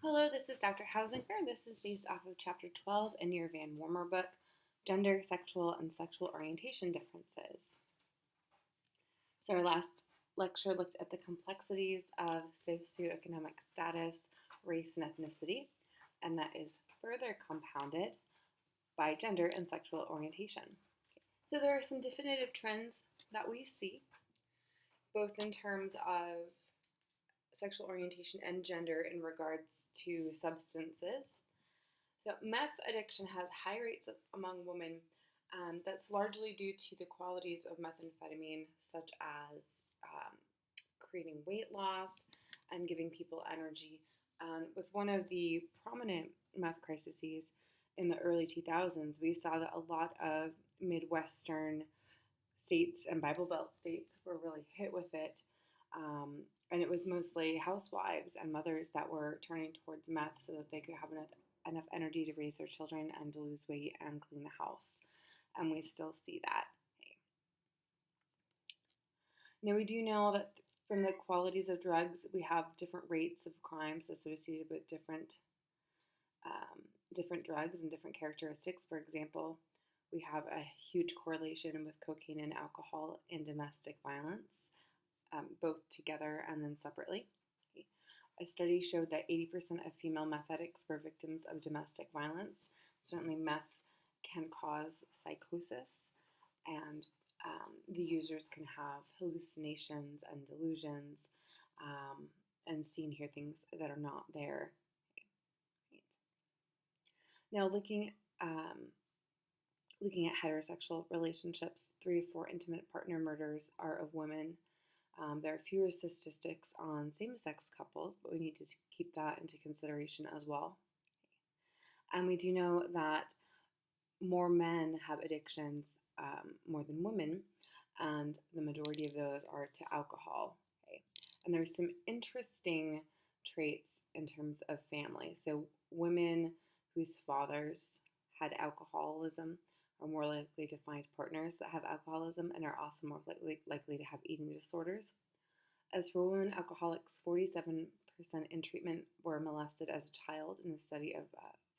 Hello, this is Dr. Hausinger. This is based off of Chapter 12 in your Van Wormer book, Gender, Sexual, and Sexual Orientation Differences. So our last lecture looked at the complexities of socioeconomic status, race, and ethnicity, and that is further compounded by gender and sexual orientation. So there are some definitive trends that we see, both in terms of sexual orientation and gender in regards to substances. So meth addiction has high rates among women. That's largely due to the qualities of methamphetamine, such as creating weight loss and giving people energy. With one of the prominent meth crises in the early 2000s, we saw that a lot of Midwestern states and Bible Belt states were really hit with it. And it was mostly housewives and mothers that were turning towards meth so that they could have enough energy to raise their children and to lose weight and clean the house. And we still see that. Now, we do know that from the qualities of drugs, we have different rates of crimes associated with different drugs and different characteristics. For example, we have a huge correlation with cocaine and alcohol in domestic violence, both together and then separately. A study showed that 80% of female meth addicts were victims of domestic violence. Certainly, meth can cause psychosis, and the users can have hallucinations and delusions and see and hear things that are not there. Now, looking at heterosexual relationships, 3 of 4 intimate partner murders are of women. There are fewer statistics on same-sex couples, but we need to keep that into consideration as well. And we do know that more men have addictions more than women, and the majority of those are to alcohol. Okay? And there's some interesting traits in terms of family. So women whose fathers had alcoholism are more likely to find partners that have alcoholism and are also more likely to have eating disorders. As for women alcoholics, 47% in treatment were molested as a child in a study of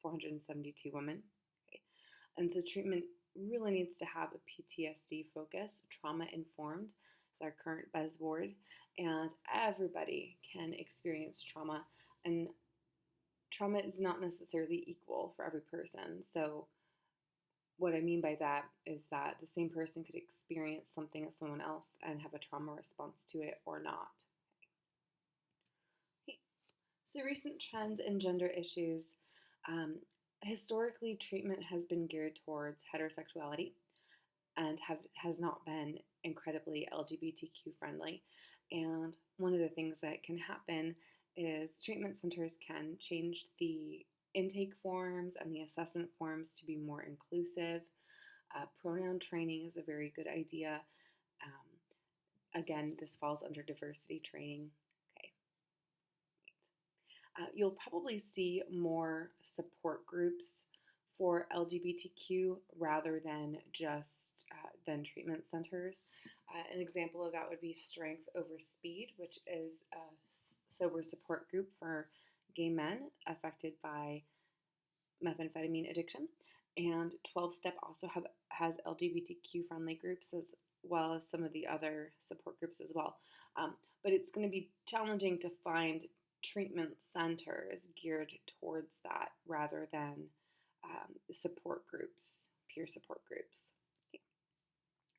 472 women. Okay. And so treatment really needs to have a PTSD focus, trauma-informed. It's our current buzzword, and everybody can experience trauma, and trauma is not necessarily equal for every person. So what I mean by that is that the same person could experience something as someone else and have a trauma response to it or not. Okay. So recent trends in gender issues. Historically, treatment has been geared towards heterosexuality and has not been incredibly LGBTQ friendly. And one of the things that can happen is treatment centers can change the intake forms and the assessment forms to be more inclusive. Pronoun training is a very good idea. Again, this falls under diversity training. Okay. You'll probably see more support groups for LGBTQ rather than just than treatment centers. An example of that would be Strength Over Speed, which is a sober support group for gay men affected by methamphetamine addiction. And 12-Step also has LGBTQ friendly groups as well as some of the other support groups as well. But it's going to be challenging to find treatment centers geared towards that rather than support groups, peer support groups. Okay.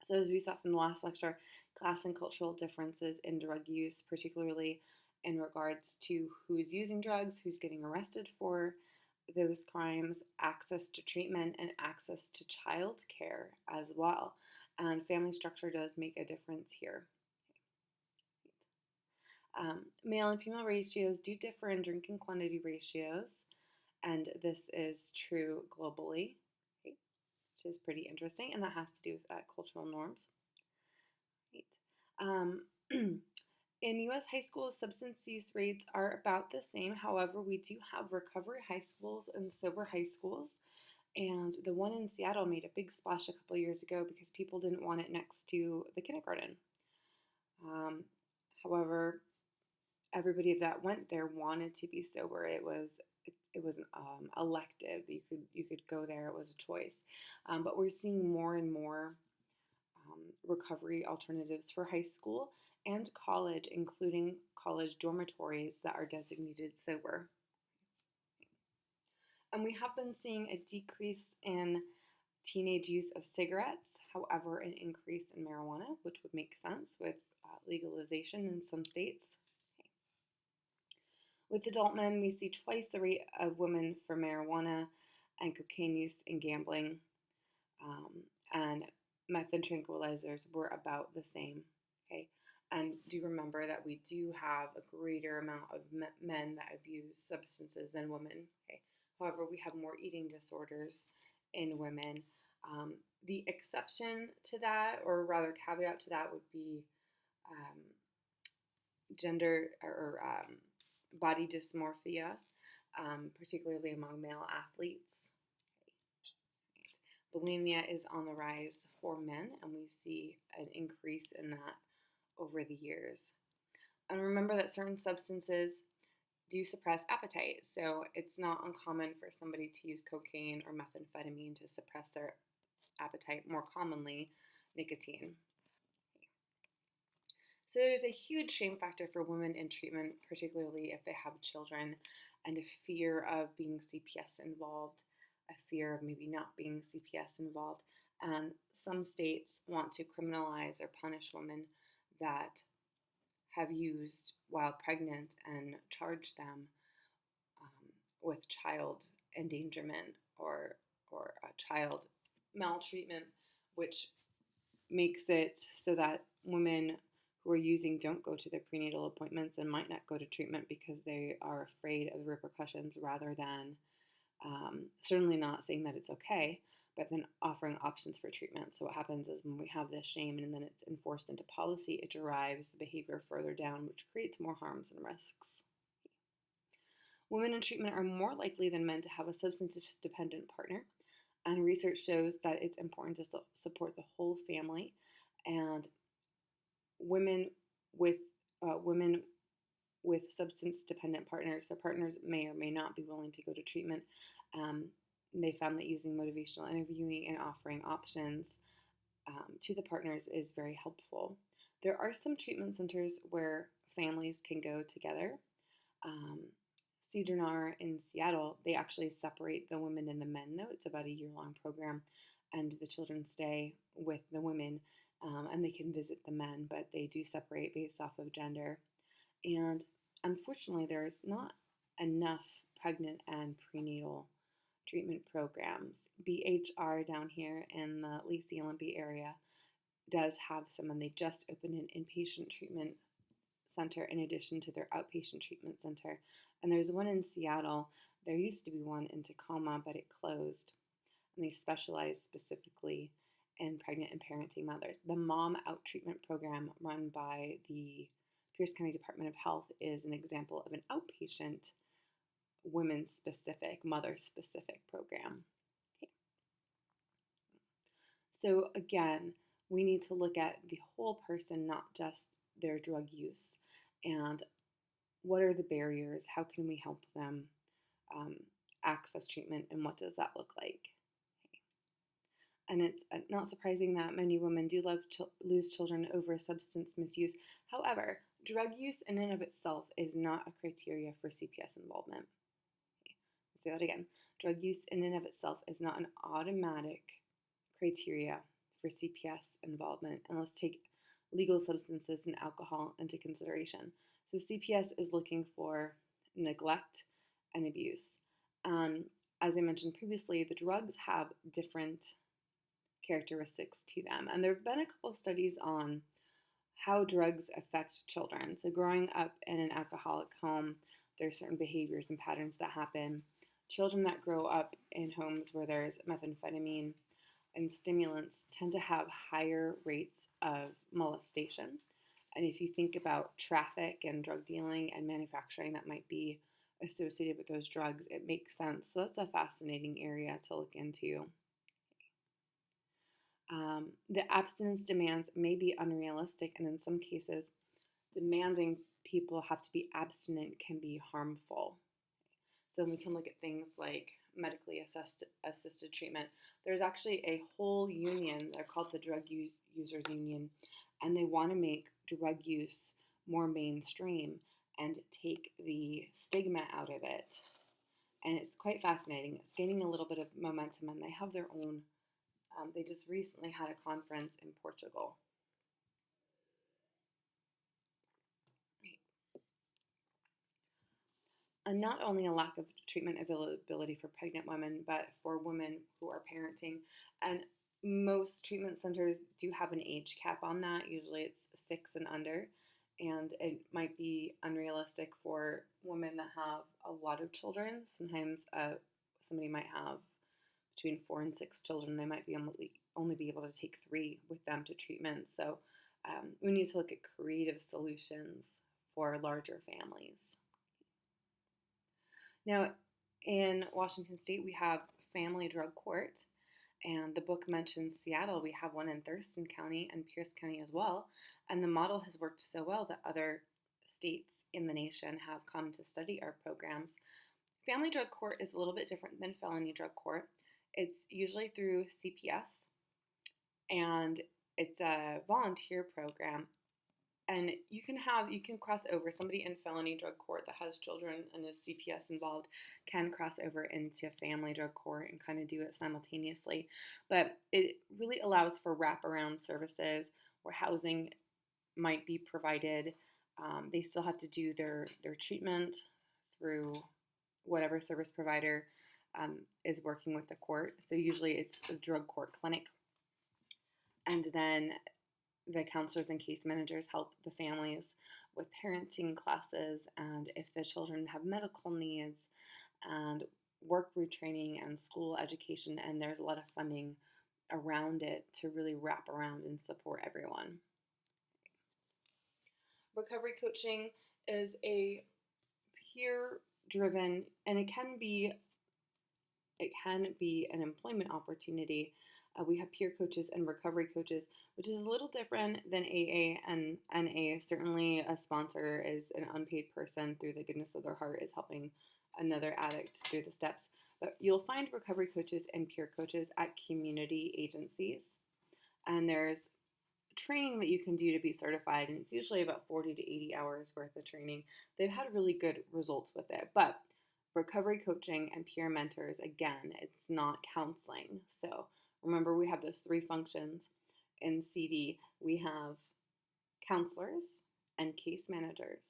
So as we saw from the last lecture, class and cultural differences in drug use, particularly in regards to who's using drugs, who's getting arrested for those crimes, access to treatment, and access to child care as well. And family structure does make a difference here. Male and female ratios do differ in drinking quantity ratios, and this is true globally, okay, which is pretty interesting, and that has to do with cultural norms. Right. In U.S. high schools, substance use rates are about the same. However, we do have recovery high schools and sober high schools. And the one in Seattle made a big splash a couple years ago because people didn't want it next to the kindergarten. However, everybody that went there wanted to be sober. It was elective. You could go there. It was a choice. But we're seeing more and more recovery alternatives for high school and college, including college dormitories that are designated sober. And we have been seeing a decrease in teenage use of cigarettes, however, an increase in marijuana, which would make sense with legalization in some states. With adult men, we see twice the rate of women for marijuana and cocaine use in gambling, and meth and tranquilizers were about the same. Okay, and do remember that we do have a greater amount of men that abuse substances than women. Okay, however, we have more eating disorders in women. The exception to that, or rather caveat to that, would be gender or body dysmorphia, particularly among male athletes. Bulimia is on the rise for men, and we see an increase in that over the years. And remember that certain substances do suppress appetite, so it's not uncommon for somebody to use cocaine or methamphetamine to suppress their appetite, more commonly nicotine. So there's a huge shame factor for women in treatment, particularly if they have children, and a fear of being CPS involved, a fear of maybe not being CPS involved. And some states want to criminalize or punish women that have used while pregnant and charge them with child endangerment or child maltreatment, which makes it so that women who are using don't go to their prenatal appointments and might not go to treatment because they are afraid of the repercussions, rather than certainly not saying that it's okay, but then offering options for treatment. So what happens is when we have this shame and then it's enforced into policy, it drives the behavior further down, which creates more harms and risks. Women in treatment are more likely than men to have a substance-dependent partner, and research shows that it's important to support the whole family. And women with substance-dependent partners, their partners may or may not be willing to go to treatment. They found that using motivational interviewing and offering options to the partners is very helpful. There are some treatment centers where families can go together. CDP in Seattle, they actually separate the women and the men, though. It's about a year-long program, and the children stay with the women, and they can visit the men, but they do separate based off of gender. And unfortunately, there's not enough pregnant and prenatal treatment programs. BHR down here in the Lacey Olympia area does have some, and they just opened an inpatient treatment center in addition to their outpatient treatment center. And there's one in Seattle. There used to be one in Tacoma, but it closed. And they specialize specifically in pregnant and parenting mothers. The Mom Out Treatment Program run by the Pierce County Department of Health is an example of an outpatient, women-specific, mother-specific program. Okay. So again, we need to look at the whole person, not just their drug use. And what are the barriers? How can we help them access treatment, and what does that look like? Okay. And it's not surprising that many women do lose children over substance misuse. However, drug use in and of itself is not a criteria for CPS involvement. Okay. I'll say that again. Drug use in and of itself is not an automatic criteria for CPS involvement, and let's take legal substances and alcohol into consideration. So CPS is looking for neglect and abuse. As I mentioned previously, the drugs have different characteristics to them, and there have been a couple of studies on how drugs affect children. So growing up in an alcoholic home, there are certain behaviors and patterns that happen. Children that grow up in homes where there's methamphetamine and stimulants tend to have higher rates of molestation. And if you think about traffic and drug dealing and manufacturing that might be associated with those drugs, it makes sense. So that's a fascinating area to look into. The abstinence demands may be unrealistic, and in some cases, demanding people have to be abstinent can be harmful. So we can look at things like medically assisted treatment. There's actually a whole union, they're called the Drug Users Union, and they want to make drug use more mainstream and take the stigma out of it. And it's quite fascinating. It's gaining a little bit of momentum, and they have their own, they just recently had a conference in Portugal. And not only a lack of treatment availability for pregnant women, but for women who are parenting. And most treatment centers do have an age cap on that. Usually it's 6 and under. And it might be unrealistic for women that have a lot of children. Sometimes somebody might have between 4 and 6 children. They might be only be able to take 3 with them to treatment. So we need to look at creative solutions for larger families. Now, in Washington State, we have Family Drug Court, and the book mentions Seattle. We have one in Thurston County and Pierce County as well, and the model has worked so well that other states in the nation have come to study our programs. Family Drug Court is a little bit different than Felony Drug Court. It's usually through CPS, and it's a volunteer program. And you can cross over. Somebody in felony drug court that has children and is CPS involved can cross over into family drug court and kind of do it simultaneously. But it really allows for wraparound services where housing might be provided. They still have to do their treatment through whatever service provider is working with the court. So usually it's a drug court clinic. And then the counselors and case managers help the families with parenting classes, and if the children have medical needs, and work retraining and school education, and there's a lot of funding around it to really wrap around and support everyone. Recovery coaching is a peer-driven, and it can be an employment opportunity. We have peer coaches and recovery coaches, which is a little different than AA and NA. Certainly a sponsor is an unpaid person through the goodness of their heart is helping another addict through the steps. But you'll find recovery coaches and peer coaches at community agencies. And there's training that you can do to be certified, and it's usually about 40 to 80 hours worth of training. They've had really good results with it. But recovery coaching and peer mentors, again, it's not counseling. So remember, we have those 3 functions in CD. We have counselors and case managers,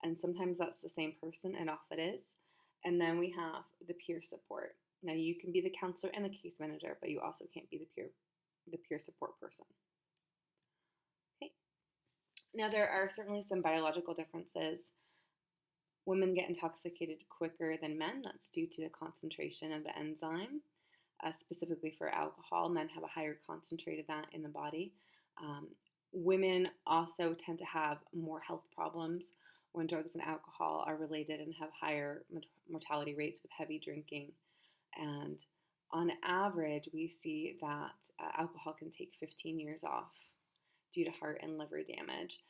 and sometimes that's the same person, and off it is. And then we have the peer support. Now you can be the counselor and the case manager, but you also can't be the peer support person. Okay. Now there are certainly some biological differences. Women get intoxicated quicker than men. That's due to the concentration of the enzyme. Specifically for alcohol, men have a higher concentrate of that in the body. Women also tend to have more health problems when drugs and alcohol are related and have higher mortality rates with heavy drinking. And on average, we see that alcohol can take 15 years off due to heart and liver damage.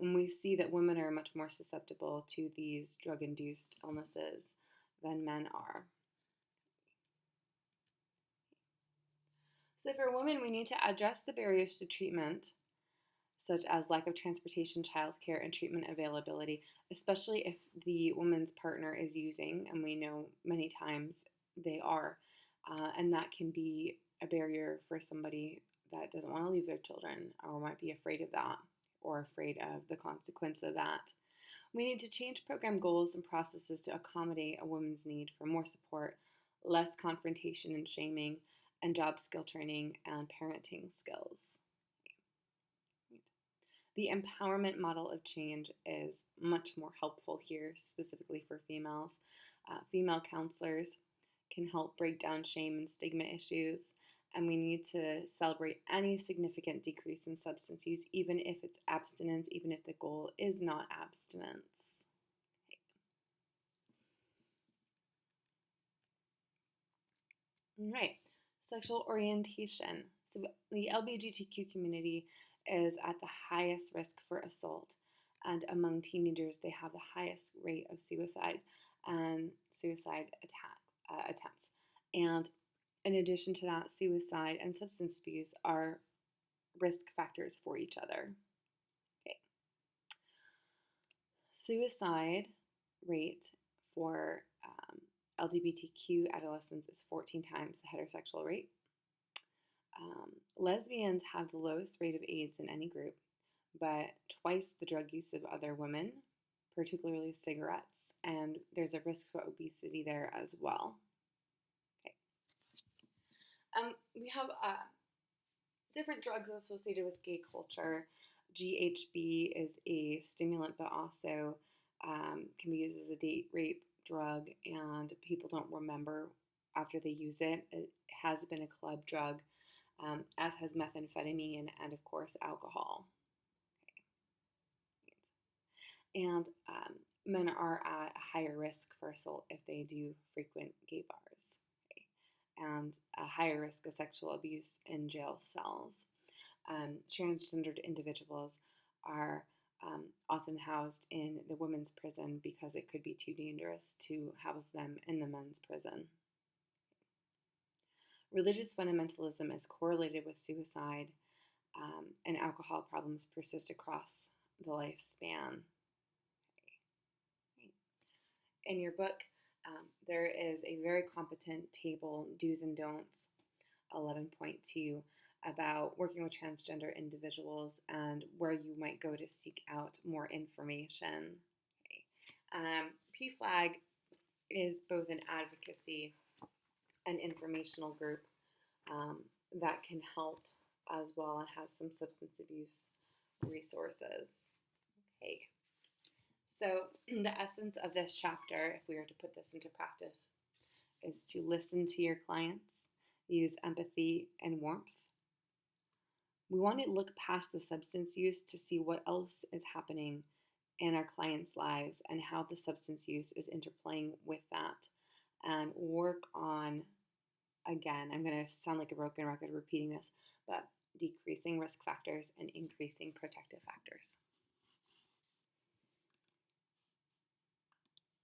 And we see that women are much more susceptible to these drug-induced illnesses than men are. So for women, we need to address the barriers to treatment, such as lack of transportation, childcare, and treatment availability, especially if the woman's partner is using, and we know many times they are, and that can be a barrier for somebody that doesn't want to leave their children or might be afraid of that or afraid of the consequence of that. We need to change program goals and processes to accommodate a woman's need for more support, less confrontation and shaming, and job skill training and parenting skills. The empowerment model of change is much more helpful here, specifically for females. Female counselors can help break down shame and stigma issues, and we need to celebrate any significant decrease in substance use, even if it's abstinence, even if the goal is not abstinence. All right. Sexual orientation. So the LGBTQ community is at the highest risk for assault. and among teenagers, they have the highest rate of suicides and suicide attempts. And in addition to that, suicide and substance abuse are risk factors for each other. Okay. Suicide rate for LGBTQ adolescents is 14 times the heterosexual rate. Lesbians have the lowest rate of AIDS in any group, but twice the drug use of other women, particularly cigarettes, and there's a risk for obesity there as well. Okay. We have different drugs associated with gay culture. GHB is a stimulant, but also can be used as a date rape drug, and people don't remember after they use it. It has been a club drug, as has methamphetamine and, of course, alcohol. Okay. And men are at a higher risk for assault if they do frequent gay bars. Okay. And a higher risk of sexual abuse in jail cells. Transgendered individuals are often housed in the women's prison because it could be too dangerous to house them in the men's prison. Religious fundamentalism is correlated with suicide, and alcohol problems persist across the lifespan. Okay. In your book, there is a very competent table, do's and don'ts, 11.2, about working with transgender individuals and where you might go to seek out more information. Okay. PFLAG is both an advocacy and informational group that can help as well and has some substance abuse resources. Okay. So the essence of this chapter, if we were to put this into practice, is to listen to your clients, use empathy and warmth. We want to look past the substance use to see what else is happening in our clients' lives and how the substance use is interplaying with that, and work on, again, I'm going to sound like a broken record repeating this, but decreasing risk factors and increasing protective factors.